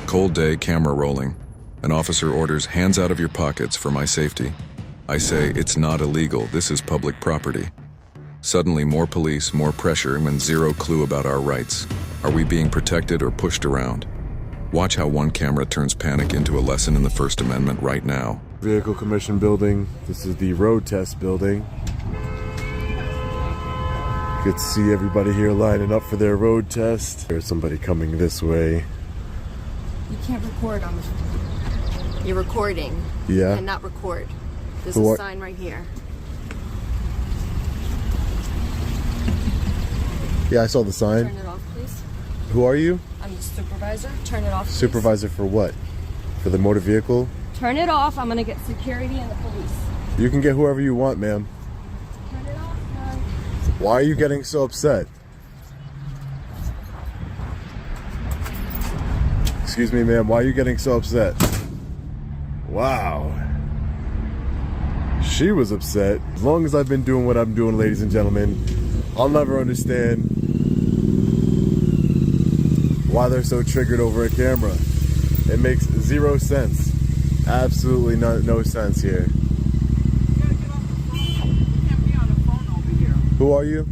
Cold day, camera rolling. An officer orders hands out of your pockets for my safety. I say, it's not illegal, this is public property. Suddenly more police, more pressure, and zero clue about our rights. Are we being protected or pushed around? Watch how one camera turns panic into a lesson in the First Amendment right now. Vehicle Commission building. This is the road test building. You can see everybody here lining up for their road test. There's somebody coming this way. You can't record on the phone. You're recording. Yeah. You cannot record. There's a sign right here. Yeah, I saw the sign. Turn it off, please. Who are you? I'm the supervisor. Turn it off, please. Supervisor for what? For the motor vehicle? Turn it off. I'm gonna get security and the police. You can get whoever you want, ma'am. Turn it off, man. Why are you getting so upset? Excuse me, ma'am. Why are you getting so upset? Wow. She was upset. As long as I've been doing what I'm doing, ladies and gentlemen, I'll never understand why they're so triggered over a camera. It makes zero sense. Absolutely no sense here. You gotta get off the phone. You can't be on the phone over here. Who are you?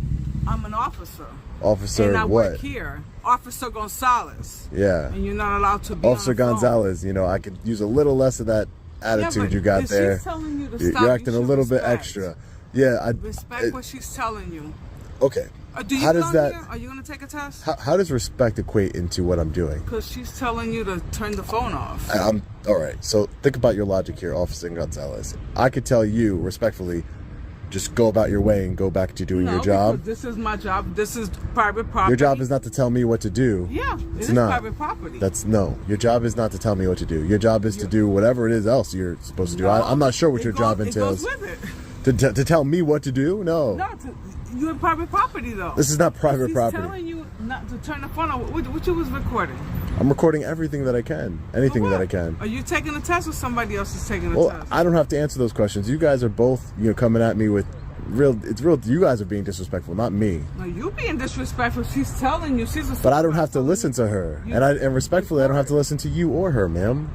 I'm an officer. Officer and I what? work here. Officer Gonzalez. Yeah. And you're not allowed to be Officer on the phone. Gonzalez, you know, I could use a little less of that attitude but you got if there. She's telling you to stop, You're acting a you little should bit respect. extra. Yeah, Respect what she's telling you. Okay. Do you How does that? here? Are you gonna take a test? How does respect equate into what I'm doing? Because she's telling you to turn the phone off. I'm all right. So think about your logic here, Officer Gonzalez. I could tell you respectfully, just go about your way and go back to doing your job. This is my job. This is private property. Your job is not to tell me what to do. Yeah, it's is not private property. No. Your job is not to tell me what to do. Your job is to do whatever it is else you're supposed to do. No, I'm not sure what your job entails. It goes with it. To tell me what to do? No. You're private property though. This is not private property. She's telling you not to turn the phone on. What you was recording? I'm recording everything that I can. Anything that I can. Are you taking a test or somebody else is taking a Well, test? I don't have to answer those questions. You guys are both, coming at me with it's real. You guys are being disrespectful, not me. No, you being disrespectful. She's telling you. She's a But I don't have to listen to her. And respectfully, I don't have to listen to you or her, ma'am.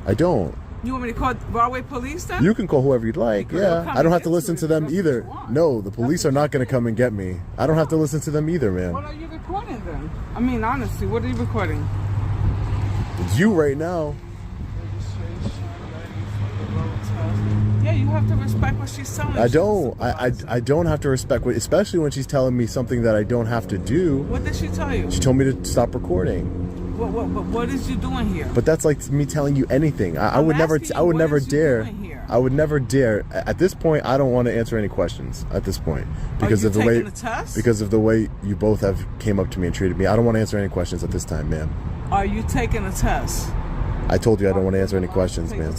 I don't. You want me to call Broadway police then? You can call whoever you'd like. Yeah. I don't have to listen to them either. That's what you want. No, the police are not going to come and get me. I don't have to listen to them either, ma'am. What are you recording then? I mean, honestly, what are you recording? You right now. Yeah, you have to respect what she's telling you. I don't. I don't have to respect what, especially when she's telling me something that I don't have to do. What did she tell you? She told me to stop recording. What is you doing here? But that's like me telling you anything. I would never dare. I would never dare. At this point, I don't want to answer any questions. At this point, because of the way, because of the way you both have came up to me and treated me, I don't want to answer any questions at this time, ma'am. Are you taking a test? I told you I don't want to answer any questions, ma'am.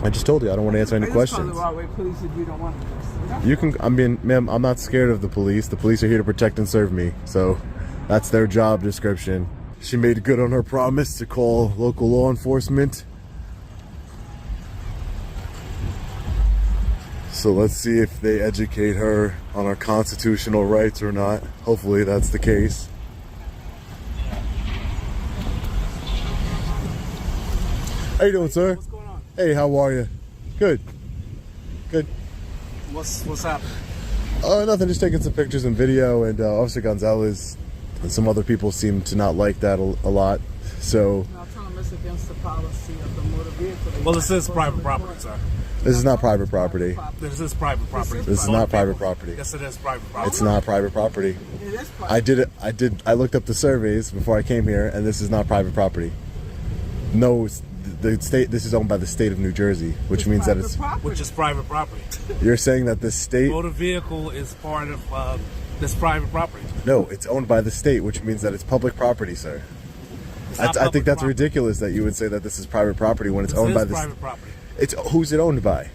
I just told you I don't want to answer any questions. Police if you don't want to. You can. I mean, ma'am, I'm not scared of the police. The police are here to protect and serve me, so that's their job description. She made good on her promise to call local law enforcement. So let's see if they educate her on our constitutional rights or not. Hopefully that's the case. How you doing, sir? What's going on? Hey, how are you? Good. Good. What's happening? Nothing, just taking some pictures and video, and Officer Gonzalez and some other people seem to not like that a lot, so... I'm trying to miss against the policy of the motor vehicle. Well, this is private property, sir. This is not private property. This is private property. This is not private property. Yes, it is private property. It's not private property. It is private. I looked up the surveys before I came here, and this is not private property. No, the state, this is owned by the state of New Jersey, which means that it's... Which is private property. You're saying that the state... Motor vehicle is part of this private property. No, it's owned by the state, which means that it's public property, sir. I think that's ridiculous that you would say that this is private property when it's owned by the private property. It's who's it owned by?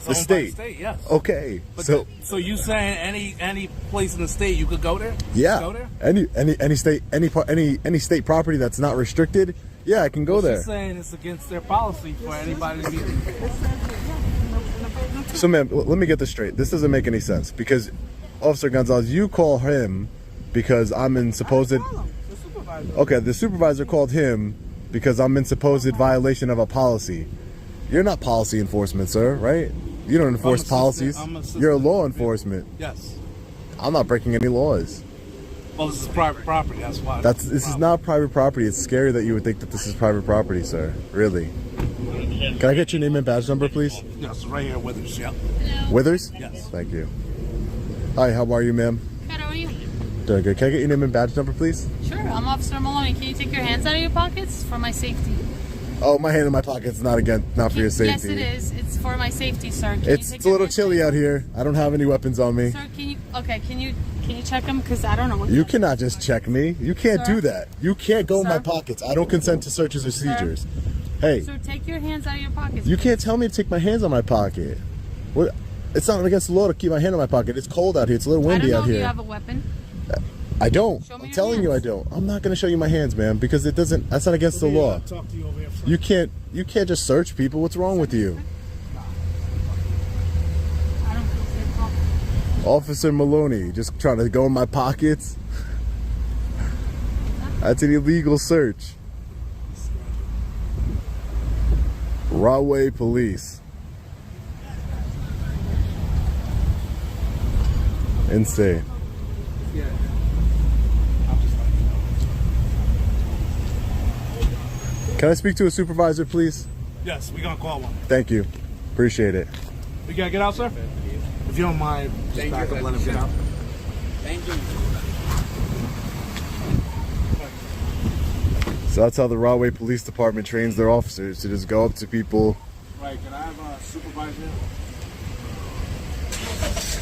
The state. By the state, yes. Okay. But so you saying any place in the state you could go there? Yeah. Go there? Any state any state property that's not restricted. Yeah, I can go there. She's saying it's against their policy for anybody to be. So, ma'am, let me get this straight. This doesn't make any sense because Officer Gonzalez, you call him because I'm in supposed. Okay, the supervisor called him because I'm in supposed violation of a policy. You're not policy enforcement, sir, right? You don't enforce policies. You're a law enforcement. Yes. I'm not breaking any laws. Well, this is private property. That's why. This is not private property. It's scary that you would think that this is private property, sir. Really. Can I get your name and badge number, please? Yes, right here with us. Yep. Withers? Yes. Thank you. Hi, how are you, ma'am? Good, how are you? Doing good. Can I get your name and badge number, please? Sure, I'm Officer Maloney. Can you take your hands out of your pockets for my safety? Oh, my hand in my pocket's not for your safety. Yes, it is. It's for my safety, sir. It's a little chilly out here. I don't have any weapons on me. Sir, can you check them? Because I don't know what. You cannot just check me. You can't Sir? do that. You can't go in my Sir? pockets. I don't consent to searches or seizures. Hey, Sir, take your hands out of your pockets. you can't tell me to take my hands on my pocket. What? It's not against the law to keep my hand on my pocket. It's cold out here. It's a little windy I don't know out if here. you have a weapon. I don't. Show me I'm your telling you I hands. don't. I'm not going to show you my hands, man, because it doesn't. That's not against the law. Talk to you over here. You can't just search people. What's wrong with you? I don't feel safe. Oh, Officer Maloney, just trying to go in my pockets. That's an illegal search. Rahway Police. Insane. Yeah. I'm just letting you know. Can I speak to a supervisor, please? Yes, we're gonna call one. Thank you. Appreciate it. We gotta get out, sir. If you don't mind, just back up, let him get out. Thank you. So that's how the Rahway Police Department trains their officers to just go up to people. Right, can I have a supervisor?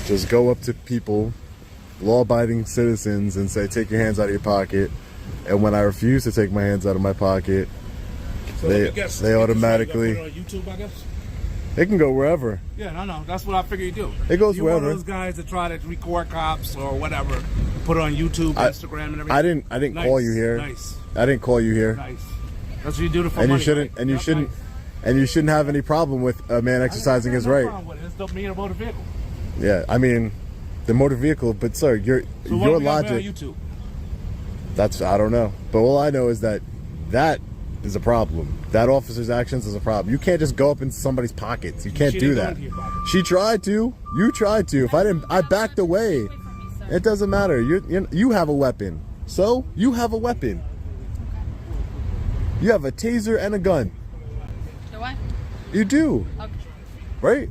Just go up to people, law-abiding citizens, and say, take your hands out of your pocket. And when I refuse to take my hands out of my pocket, So they I guess- they automatically, Put it on YouTube, I guess? it can go wherever. Yeah, no. That's what I figure you do. It goes You're one wherever. of those guys that try to record cops or whatever, put it on YouTube, Instagram, and everything. I didn't Nice, call you here. Nice, I didn't call you here. nice. That's what you do to for And you money, shouldn't, right? and you That's shouldn't, nice. and you shouldn't have any problem with a man exercising his No right. problem with it. It's the me in a motor vehicle. Yeah, I mean, the motor vehicle, but sir, So your what do we gotta be logic. on YouTube? That's, I don't know, but all I know is that is a problem. That officer's actions is a problem. You can't just go up in somebody's pockets. You can't She do didn't go that. into your pocket. She tried to. You tried to. If I didn't, I backed away. away from me, sir. It doesn't matter. You have a weapon. So you have a weapon. You have a taser and a gun. Do I? You do, Okay. right?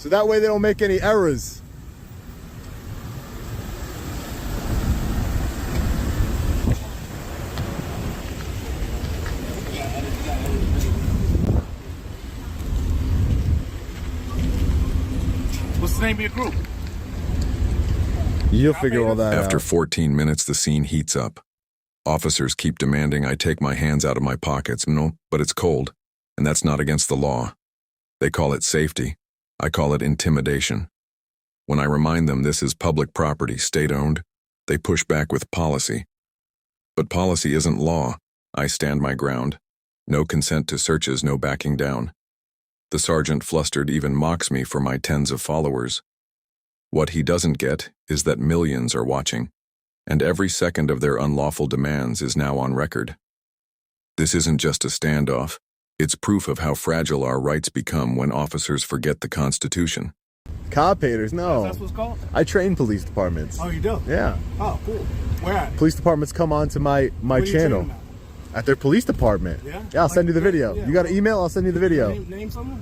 So that way they don't make any errors. What's the name of your group? You'll figure all that After out. 14 minutes, the scene heats up. Officers keep demanding I take my hands out of my pockets. No, but it's cold, and that's not against the law. They call it safety. I call it intimidation. When I remind them this is public property, state-owned, they push back with policy. But policy isn't law. I stand my ground. No consent to searches, no backing down. The sergeant, flustered, even mocks me for my tens of followers. What he doesn't get is that millions are watching, and every second of their unlawful demands is now on record. This isn't just a standoff. It's proof of how fragile our rights become when officers forget the Constitution. Cop haters, no. That's what's called? I train police departments. Oh, you do? Yeah. Oh, cool. Where at? Police departments come on to my Where you channel. training At their police department. Yeah? Yeah, I'll send you the video. Yeah. You got an email? I'll send you the video. Name someone?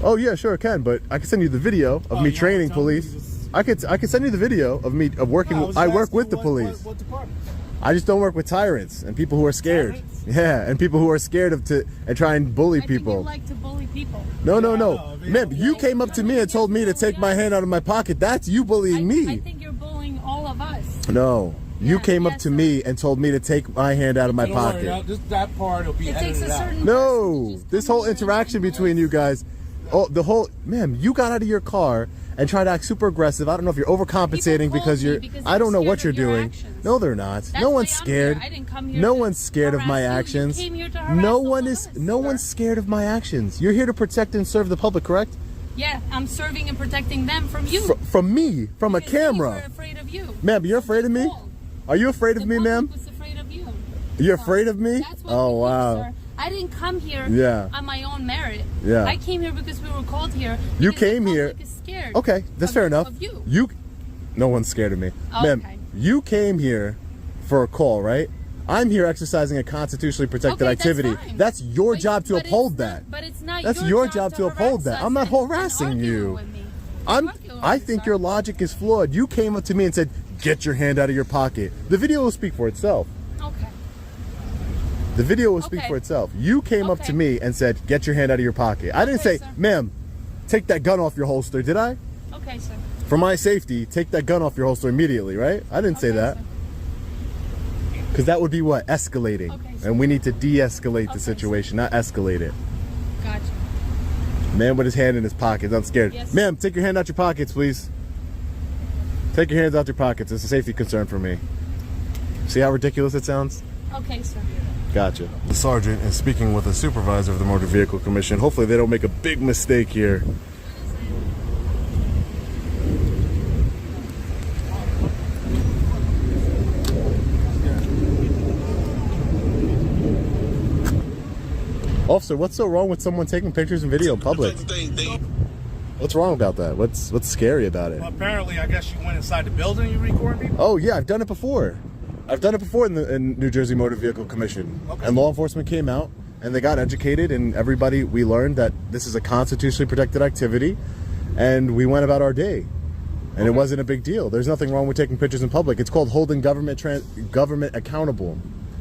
Oh yeah, sure, I can. But I can send you the video of me you training wanna tell me police. just- I could send you the video of me working. No, I work asking with the police. What department? I just don't work with tyrants and people who are scared. Tyrants? Yeah, and people who are scared of and try and bully I think people. you like to bully people. No. No, Ma'am, you came up to me and told me to take my hand out of my pocket. That's you bullying I me. think you're bullying all of us. No. You Yeah, came up yes, to sir. me and told me to take my hand out of my Don't worry, pocket. just that part will be It takes edited a out. certain No, person to just this come whole here and interaction bully between us. you guys, ma'am, you got out of your car and tried to act super aggressive. I don't know if you're overcompensating People because called you're, me because I don't know they're what you're scared of your doing. actions. No, they're not. That's No why one's I'm scared. here. I didn't come here No to one's scared of my harass you. You actions. came here to harass No all one of is, us, no sir. one's scared of my actions. You're here to protect and serve the public, correct? Yeah, I'm serving and protecting them from you. From me, from a Because they camera. were afraid of you. Ma'am, you're afraid of me? Cold. Are you afraid of The me, public ma'am? was afraid of you. You're So, afraid of me? That's what Oh, we did, wow. sir. I didn't come here Yeah. on my own merit. Yeah. I came here because we were called here. You because the came here- public is scared Okay, that's of- fair enough. Of you. No one's scared of me. Oh, Ma'am, okay. you came here for a call, right? I'm here exercising a constitutionally protected Okay, activity. That's, fine. That's your But- job to but it's uphold not- that. But it's not That's your your job job to uphold harass that. us I'm not and harassing argue you. with me. I Argue, think sir. your logic is flawed. You came up to me and said, "Get your hand out of your pocket." The video will speak for itself. Okay. The video will speak Okay. for itself. You came up to Okay. me and said, "Get your hand out of your pocket." I didn't Okay, say, sir. "Ma'am, take that gun off your holster," did I? Okay, sir. For my safety, take that gun off your holster immediately, right? I didn't say Okay, that. sir. Because that would be what? Escalating. Okay, sir. And we need to de-escalate Okay, the sir. situation, not escalate it. Gotcha. Man with his hand in his pockets. I'm scared. Yes. Ma'am, take your hand out your pockets, please. Take your hands out your pockets. It's a safety concern for me. See how ridiculous it sounds? Okay, sir. Gotcha. The sergeant is speaking with the supervisor of the Motor Vehicle Commission. Hopefully they don't make a big mistake here. Officer, what's so wrong with someone taking pictures and video in public? What's wrong about that? What's scary about it? Well, apparently, I guess you went inside the building and you recorded people? Oh yeah, I've done it before. I've done it before in New Jersey Motor Vehicle Commission. Okay. And law enforcement came out and they got educated, and we learned that this is a constitutionally protected activity, and we went about our day. And it wasn't a big deal. There's nothing wrong with taking pictures in public. It's called holding government accountable,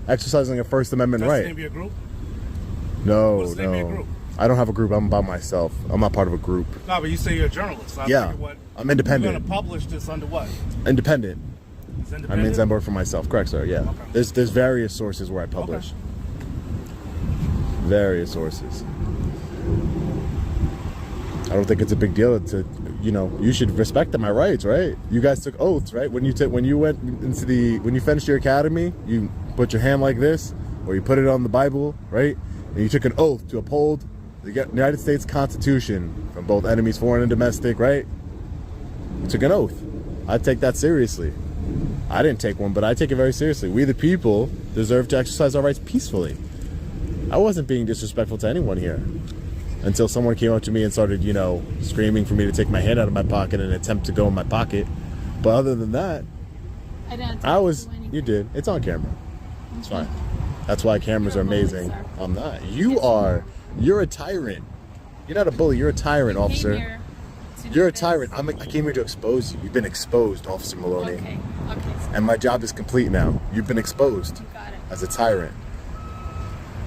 exercising a First Amendment That's the name right. of your group? No, What's the name of your no. group? I don't have a group. I'm by myself. I'm not part of a group. No, but you say you're a journalist. So I Yeah, figured I'm independent. You're going to publish this under what? Independent. It's I independent? mean, I work for myself. Correct, sir. Yeah. Okay. There's various sources where I publish. Various sources. I don't think it's a big deal to, you should respect my rights, right? You guys took oaths, right? When you finished your academy, you put your hand like this, or you put it on the Bible, right? And you took an oath to uphold the United States Constitution from both enemies, foreign and domestic, right? You took an oath. I take that seriously. I didn't take one, but I take it very seriously. We the people deserve to exercise our rights peacefully. I wasn't being disrespectful to anyone here until someone came up to me and started, screaming for me to take my hand out of my pocket in an attempt to go in my pocket. But other than that, I didn't. you did. It's on camera. It's fine. That's why cameras are You're a bully, amazing. sir. I'm not. You are. You're a tyrant. You're not a bully. You're a tyrant, You came officer. here You're a tyrant. I came here to expose you. You've been exposed, Officer Maloney. Okay. Okay. So And my job is complete now. You've been exposed you got it. as a tyrant.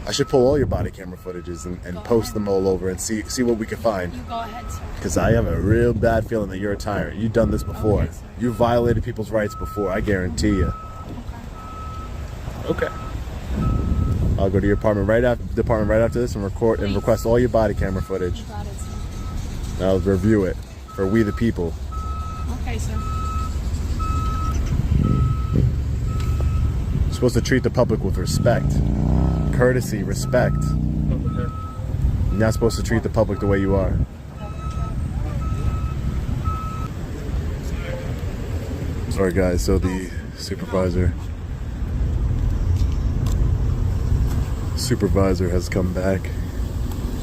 I should pull all your body camera footages and post them all over and see what we can find. You go ahead, sir. Because I have a real bad feeling that you're a tyrant. You've done this before. Okay, sir. You violated people's rights before, I guarantee you. Okay. I'll go to your department right after this and request all your body camera footage. You got it, sir. And I'll review it for we the people. Okay, sir. You're supposed to treat the public with respect. Courtesy, respect. You're not supposed to treat the public the way you are. Sorry guys, so the supervisor has come back.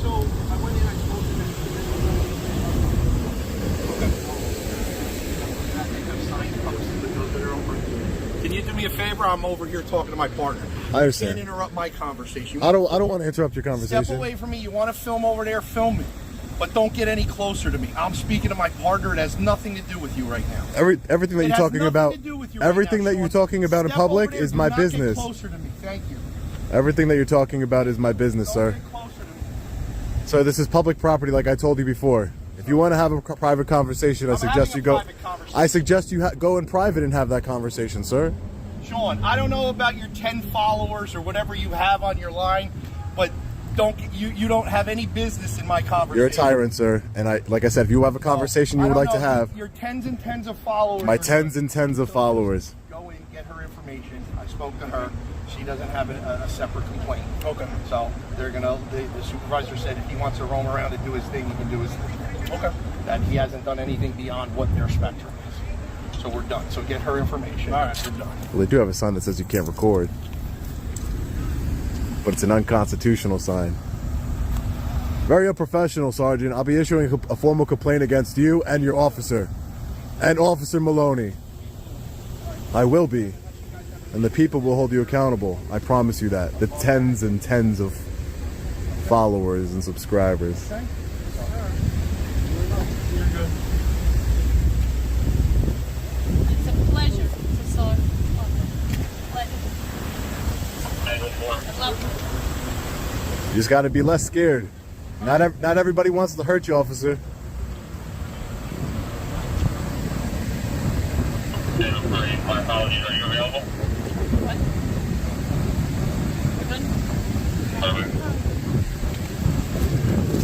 So I went in, I spoke to them. Can you do me a favor? I'm over here talking to my partner. I understand. You can't interrupt my conversation. I don't want to interrupt your conversation. Step away from me. You want to film over there, film me. But don't get any closer to me. I'm speaking to my partner. It has nothing to do with you right now. Everything that you're talking about, everything that you're talking about in public is my business. Get closer to me. Thank you. Everything that you're talking about is my business, sir. Don't get closer to me. So this is public property, like I told you before. If you want to have a private conversation, I suggest you go. I suggest you go in private and have that conversation, sir. Sean, I don't know about your 10 followers or whatever you have on your line, but you don't have any business in my conversation. You're a tyrant, sir. And like I said, if you have a conversation you would like to have, your tens and tens of followers. my tens and tens of followers. Go in, get her information. I spoke to her. She doesn't have a separate complaint. Okay. So they're gonna. The supervisor said if he wants to roam around and do his thing, he can do his thing. Okay. That he hasn't done anything beyond what their spectrum is. So we're done. So get her information. All right, we're done. Well, they do have a sign that says you can't record, but it's an unconstitutional sign. Very unprofessional, Sergeant. I'll be issuing a formal complaint against you and your officer, and Officer Maloney. I will be. And the people will hold you accountable. I promise you that. The tens and tens of followers and subscribers. Okay. It's a pleasure to serve. Pleasure. I love you. You just got to be less scared. Not everybody wants to hurt you, officer. My apologies. Are you available? What?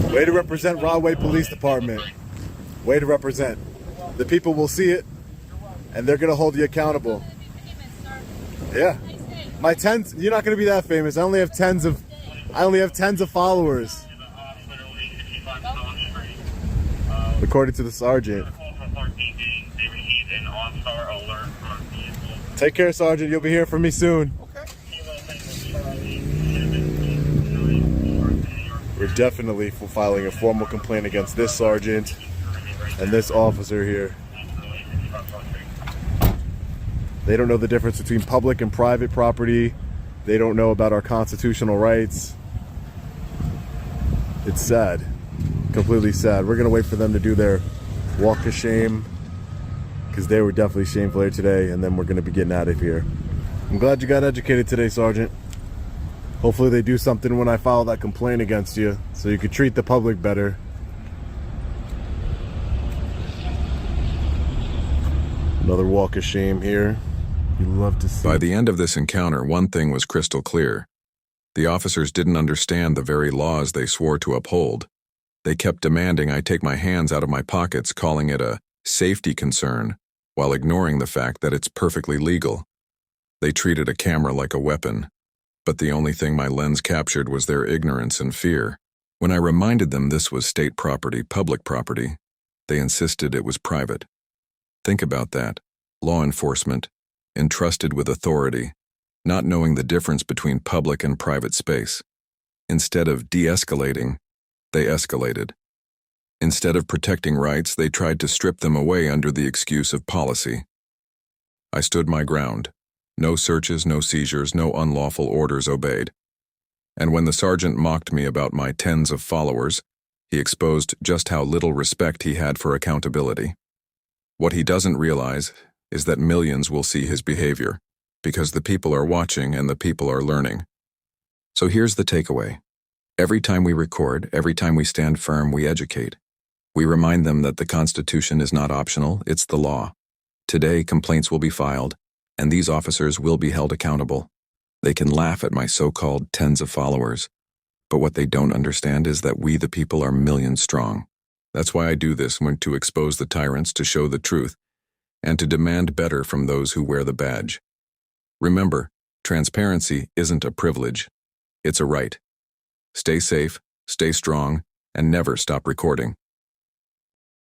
Good? Way to represent Rahway Police Department. Way to represent. The people will see it, and they're going to hold you accountable. Yeah. My tens, you're not going to be that famous. I only have tens of followers. According to the sergeant. Take care, Sergeant. You'll be hearing from me soon. Okay. We're definitely filing a formal complaint against this sergeant and this officer here. They don't know the difference between public and private property. They don't know about our constitutional rights. It's sad. Completely sad. We're gonna wait for them to do their walk of shame, because they were definitely shameful here today, and then we're gonna be getting out of here. I'm glad you got educated today, Sergeant. Hopefully they do something when I file that complaint against you, so you could treat the public better. Another walk of shame here. You love to see. By the end of this encounter, one thing was crystal clear. The officers didn't understand the very laws they swore to uphold. They kept demanding I take my hands out of my pockets, calling it a safety concern, while ignoring the fact that it's perfectly legal. They treated a camera like a weapon, but the only thing my lens captured was their ignorance and fear. When I reminded them this was state property, public property, they insisted it was private. Think about that. Law enforcement, entrusted with authority, not knowing the difference between public and private space. Instead of de-escalating, they escalated. Instead of protecting rights, they tried to strip them away under the excuse of policy. I stood my ground. No searches, no seizures, no unlawful orders obeyed. And when the sergeant mocked me about my tens of followers, He exposed just how little respect he had for accountability. What he doesn't realize is that millions will see his behavior, because the people are watching and the people are learning. So here's the takeaway. Every time we record, every time we stand firm, we educate. We remind them that the Constitution is not optional, it's the law. Today, complaints will be filed, and these officers will be held accountable. They can laugh at my so-called tens of followers, but what they don't understand is that we the people are millions strong. That's why I do this, to expose the tyrants, to show the truth, and to demand better from those who wear the badge. Remember, transparency isn't a privilege, it's a right. Stay safe, stay strong, and never stop recording.